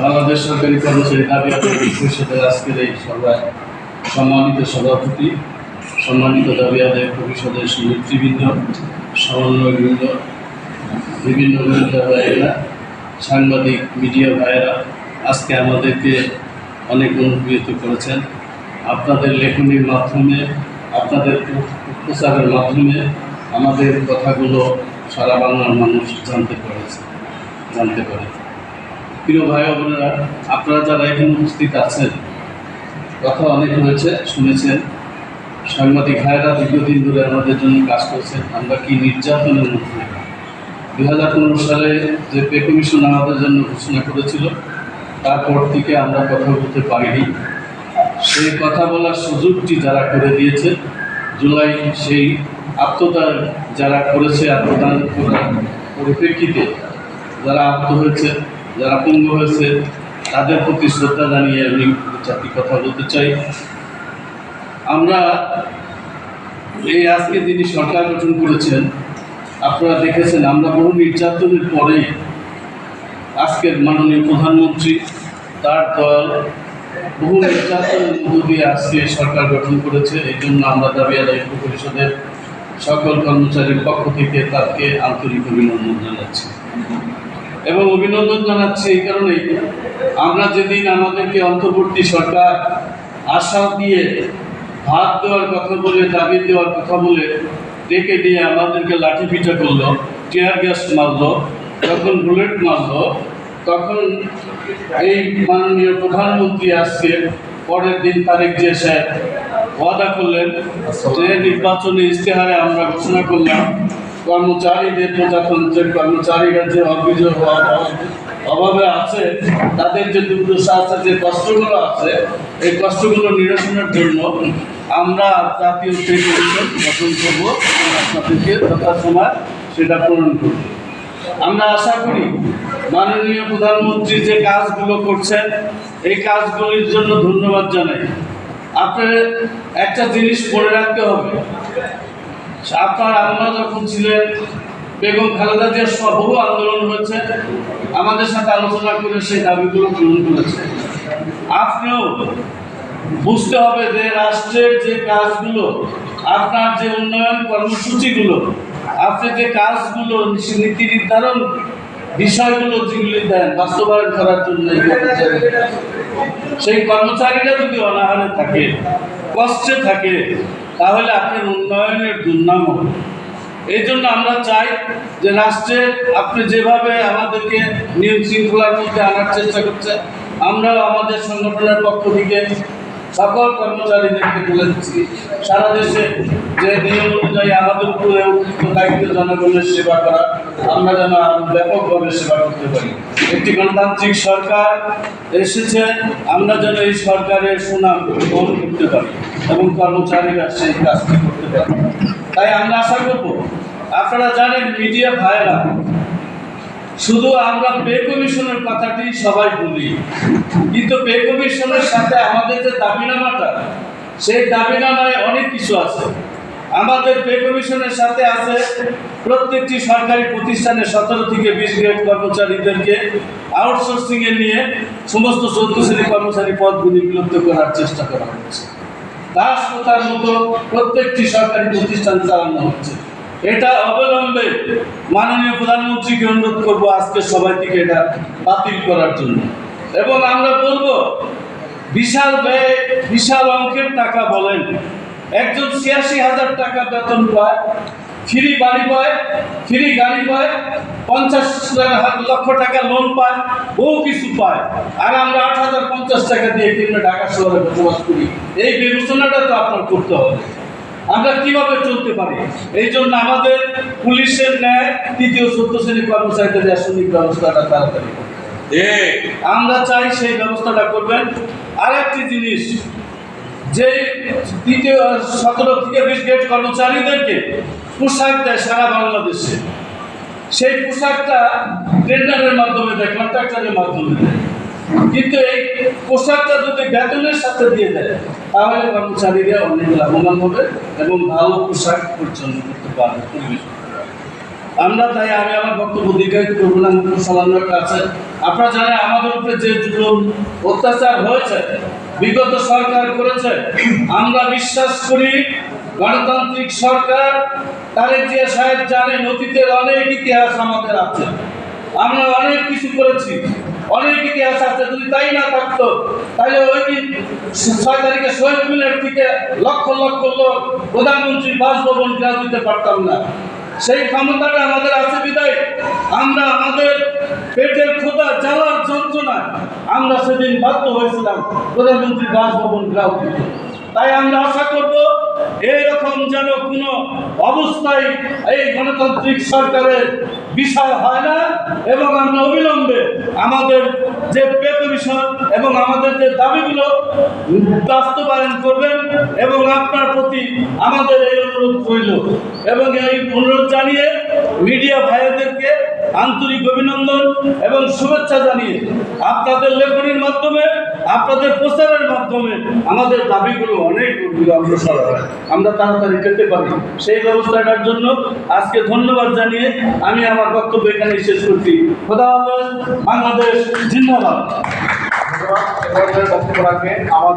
বাংলাদেশ সরকারি কর্মচারী দাবি আদায় পরিষদের আজকের এই সভায় সম্মানিত সভাপতি, সম্মানিত দাবি আদায় পরিষদের নেতৃবৃন্দ, সমন্বয়বৃন্দ, বিভিন্ন মিডিয়া ভাইয়েরা, সাংবাদিক মিডিয়া ভাইয়েরা আজকে আমাদেরকে অনেক অনুপ্রাণিত করেছেন। আপনাদের লেখনীর মাধ্যমে, আপনাদের প্রচারের মাধ্যমে আমাদের কথাগুলো সারা বাংলার মানুষ জানতে পারে। প্রিয় ভাই বোনেরা, আপনারা যারা এখানে উপস্থিত আছেন, কথা অনেক হয়েছে, শুনেছেন। সাংবাদিক ভাইয়েরা দীর্ঘদিন ধরে আমাদের জন্য কাজ করছেন। আমরা কি নির্যাতনের মধ্যে 2015 সালে যে পে কমিশন আমাদের জন্য ঘোষণা করেছিল, তারপর থেকে আমরা কথা বলতে পারিনি। সেই কথা বলার সুযোগটি যারা করে দিয়েছে, জুলাই সেই আত্মদান যারা করেছে, আত্মদান করার পরিপ্রেক্ষিতে যারা আহত হয়েছে, যারা পঙ্গু হয়েছে, তাদের প্রতি শ্রদ্ধা জানিয়ে আমি জাতি কথা বলতে চাই। আমরা এই আজকে যিনি সরকার গঠন করেছেন, আপনারা দেখেছেন, আমরা বহু নির্যাতনের পরে আজকের মাননীয় প্রধানমন্ত্রী, তার দল বহু নির্যাতনের মধ্য দিয়ে আজকে সরকার গঠন করেছে। এই জন্য আমরা দাবি আদায় পরিষদের সকল কর্মচারীর পক্ষ থেকে তাকে আন্তরিক অভিনন্দন জানাচ্ছি। এবং অভিনন্দন জানাচ্ছি এই কারণেই, আমরা যেদিন আমাদেরকে অন্তর্বর্তী সরকার আশা দিয়ে ভাত দেওয়ার কথা বলে, দাবি দেওয়ার কথা বলে ডেকে দিয়ে আমাদেরকে লাঠি পিঠা করলো, টিয়ার গ্যাস মারলো, যখন বুলেট মারলো, তখন এই মাননীয় প্রধানমন্ত্রী আজকে পরের দিন তারিখ যে সে ওয়াদা করলেন যে নির্বাচনী ইশতেহারে আমরা ঘোষণা করলাম কর্মচারীদের, প্রজাতন্ত্রের কর্মচারীরা যে অভিযোগ অভাবে আছে, তাদের যে দুর্দশা আছে, যে কষ্টগুলো আছে, এই কষ্টগুলো নিরসনের জন্য আমরা জাতীয় পে কমিশন গঠন করবো। আপনাদেরকে যথাসময় সেটা পূরণ করব। আমরা আশা করি মাননীয় প্রধানমন্ত্রী যে কাজগুলো করছেন, এই কাজগুলির জন্য ধন্যবাদ জানাই। আপনার একটা জিনিস মনে রাখতে হবে, আপনার আম্মা যখন ছিলেন, বেগম খালেদা জিয়ার বহু আন্দোলন হয়েছে, আমাদের সাথে আলোচনা করে সেই দাবিগুলো পূরণ করেছে। আপনিও বুঝতে হবে যে রাষ্ট্রের যে কাজগুলো, আপনার যে উন্নয়ন কর্মসূচিগুলো, আপনি যে কাজগুলো, নীতি নির্ধারণ বিষয়গুলো যেগুলি দেন বাস্তবায়ন করার জন্য সেই কর্মচারীরা যদি অনাহারে থাকে, কষ্টে থাকে, তাহলে আপনার উন্নয়নের দুর্নাম হবে। এই জন্য আমরা চাই যে রাষ্ট্রে আপনি যেভাবে আমাদেরকে নিয়ম শৃঙ্খলার মধ্যে আনার চেষ্টা করছেন, আমরাও আমাদের সংগঠনের পক্ষ থেকে সকল কর্মচারীদেরকে বলে দিচ্ছি, সারা দেশে যে নিয়ম অনুযায়ী আমাদের উপরে দায়িত্ব জনগণের সেবা করা, আমরা যেন আরো ব্যাপকভাবে সেবা করতে পারি। একটি গণতান্ত্রিক সরকার এসেছে, আমরা যেন এই সরকারের সুনাম গ্রহণ করতে পারি এবং কর্মচারীরা সেই কাজটি করতে পারে। তাই আমরা আশা করব, আপনারা জানেন মিডিয়া ভাইরা, শুধু আমরা পে কমিশনের কথাটি সবাই বলি, কিন্তু পে কমিশনের সাথে আমাদের যে দাবিনামাটা, সেই দাবিনামায় অনেক কিছু আছে। আমাদের পে কমিশনের সাথে আছে প্রত্যেকটি সরকারি প্রতিষ্ঠানে 17 থেকে 20 গ্রেড কর্মচারীদেরকে আউটসোর্সিংয়ে নিয়ে সমস্ত 14 শ্রেণী কর্মচারী পদগুলি বিলুপ্ত করার চেষ্টা করা হচ্ছে। দাসপ্রথার মতো প্রত্যেকটি সরকারি প্রতিষ্ঠান চালানো হচ্ছে। এটা অবলম্বে মাননীয় প্রধানমন্ত্রীকে অনুরোধ করব আজকে সবাই থেকে এটা বাতিল করার জন্য। এবং আমরা বলবো, বিশাল ব্যয়, বিশাল অঙ্কের টাকা বলেন, একজন 86,000 টাকা বেতন পায়, ফ্রি বাড়ি পায়, ফ্রি গাড়ি পায়, 50 লক্ষ টাকা লোন পায়, বহু কিছু পায়, আর আমরা 8,050 টাকা দিয়ে কিনে ঢাকা শহরে বসবাস করি। এই বিবেচনাটা তো আপনার করতে হবে, আমরা কিভাবে চলতে পারি। এই জন্য আমাদের পুলিশের ন্যায় 3য় 14 শ্রেণী কর্মচারীদের রাসায়নিক ব্যবস্থাটা তাড়াতাড়ি আমরা চাই সেই ব্যবস্থাটা করবেন। আর একটি জিনিস, যে 17 থেকে 20 গ্রেড কর্মচারীদেরকে পোশাক দেয় সারা বাংলাদেশে, সেই পোশাকটা টেন্ডারের মাধ্যমে দেয়, কন্ট্রাক্টরের মাধ্যমে দেয়, কিন্তু এই পোশাকটা যদি বেতনের সাথে দিয়ে দেয়, তাহলে কর্মচারীরা অনেক লাভবান হবে এবং ভালো পোশাক পরিচালনা করতে পারবে, পরিবেশ করতে পারবে। আমরা তাই আমি আমার বক্তব্য দীর্ঘায়িত করবো না। মুখ্য আছে আপনারা জানেন আমাদের উপরে যে জুলুম অত্যাচার হয়েছে বিগত সরকার করেছে, আমরা বিশ্বাস করি গণতান্ত্রিক সরকার তারেক জিয়া সাহেব জানেন অতীতের অনেক ইতিহাস আমাদের আছে, আমরা অনেক কিছু করেছি, অনেক ইতিহাস আছে। যদি তাই না থাকতো তাহলে ওই দিন 6 তারিখে শহীদ মিনার থেকে লক্ষ লক্ষ লোক প্রধানমন্ত্রীর বাসভবন ঘেরাও দিতে পারতাম না। সেই ক্ষমতাটা আমাদের আছে বিদায় আমরা আমাদের পেটের ক্ষুধা জ্বালার যন্ত্রণায় আমরা সেদিন বাধ্য হয়েছিলাম প্রধানমন্ত্রীর বাসভবন ঘেরাও দিতে। তাই আমরা আশা করব এইরকম যেন কোনো অবস্থায় এই গণতান্ত্রিক সরকারের বিষয় হয় না, এবং আমরা অবিলম্বে আমাদের যে পেট বিষয় এবং আমাদের যে দাবিগুলো বাস্তবায়ন করবেন, এবং আপনার প্রতি আমাদের এই অনুরোধ রইল। এবং এই অনুরোধ জানিয়ে মিডিয়া ভাইদেরকে আন্তরিক অভিনন্দন এবং শুভেচ্ছা জানিয়ে আপনাদের লেখনীর মাধ্যমে আপনাদের প্রচারের মাধ্যমে আমাদের দাবিগুলো অনেক অগ্রসর হয়, আমরা তাড়াতাড়ি পেতে পারি। সেই ব্যবস্থাটার জন্য আজকে ধন্যবাদ জানিয়ে আমি আমার বক্তব্য এখানে শেষ করছি। খোদা হাফেজ, বাংলাদেশ জিন্দাবাদ। বক্তব্য রাখবেন আমাদের